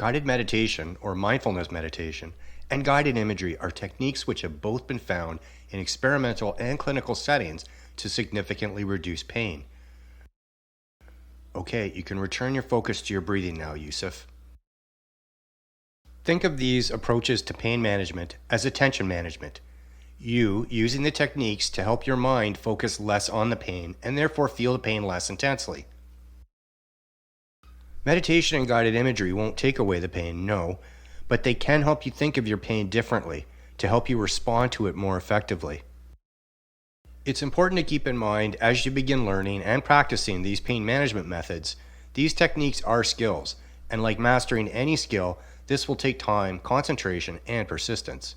Guided meditation, or mindfulness meditation, and guided imagery are techniques which have both been found in experimental and clinical settings to significantly reduce pain. Okay, you can return your focus to your breathing now, Yusuf. Think of these approaches to pain management as attention management. You using the techniques to help your mind focus less on the pain and therefore feel the pain less intensely. Meditation and guided imagery won't take away the pain, no, but they can help you think of your pain differently to help you respond to it more effectively. It's important to keep in mind as you begin learning and practicing these pain management methods, these techniques are skills, and like mastering any skill, this will take time, concentration, and persistence.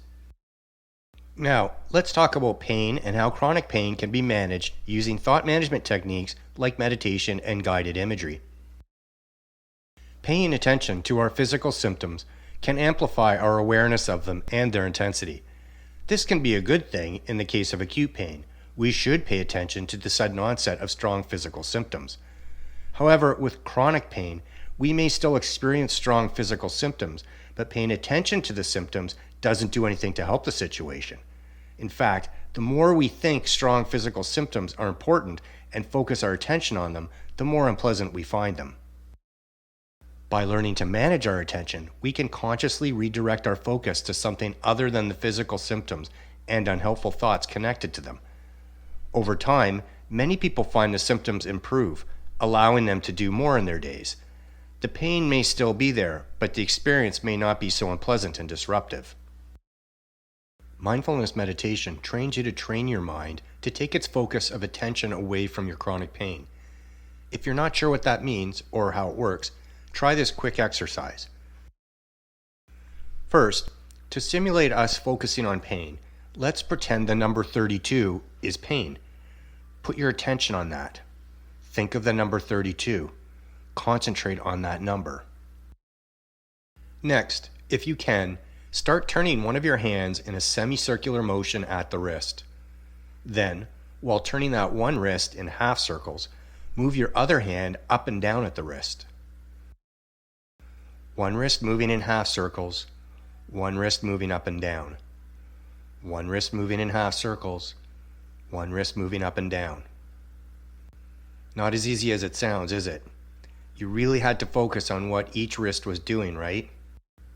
Now, let's talk about pain and how chronic pain can be managed using thought management techniques like meditation and guided imagery. Paying attention to our physical symptoms can amplify our awareness of them and their intensity. This can be a good thing in the case of acute pain. We should pay attention to the sudden onset of strong physical symptoms. However, with chronic pain, we may still experience strong physical symptoms, but paying attention to the symptoms doesn't do anything to help the situation. In fact, the more we think strong physical symptoms are important and focus our attention on them, the more unpleasant we find them. By learning to manage our attention, we can consciously redirect our focus to something other than the physical symptoms and unhelpful thoughts connected to them. Over time, many people find the symptoms improve, allowing them to do more in their days. The pain may still be there, but the experience may not be so unpleasant and disruptive. Mindfulness meditation trains you to train your mind to take its focus of attention away from your chronic pain. If you're not sure what that means or how it works, try this quick exercise. First, to simulate us focusing on pain, let's pretend the number 32 is pain. Put your attention on that. Think of the number 32. Concentrate on that number. Next, if you can, start turning one of your hands in a semicircular motion at the wrist. Then, while turning that one wrist in half circles, move your other hand up and down at the wrist. One wrist moving in half circles, one wrist moving up and down. One wrist moving in half circles, one wrist moving up and down. Not as easy as it sounds, is it? You really had to focus on what each wrist was doing, right?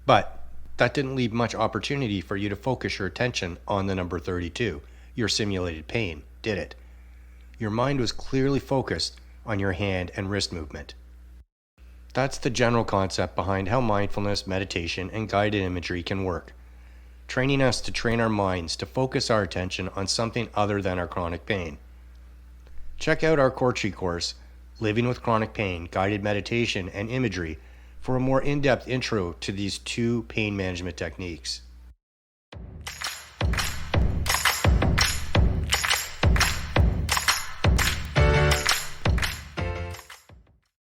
But that didn't leave much opportunity for you to focus your attention on the number 32, your simulated pain, did it? Your mind was clearly focused on your hand and wrist movement. That's the general concept behind how mindfulness, meditation, and guided imagery can work, training us to train our minds to focus our attention on something other than our chronic pain. Check out our Courtship course, Living with Chronic Pain, Guided Meditation and Imagery, for a more in-depth intro to these two pain management techniques.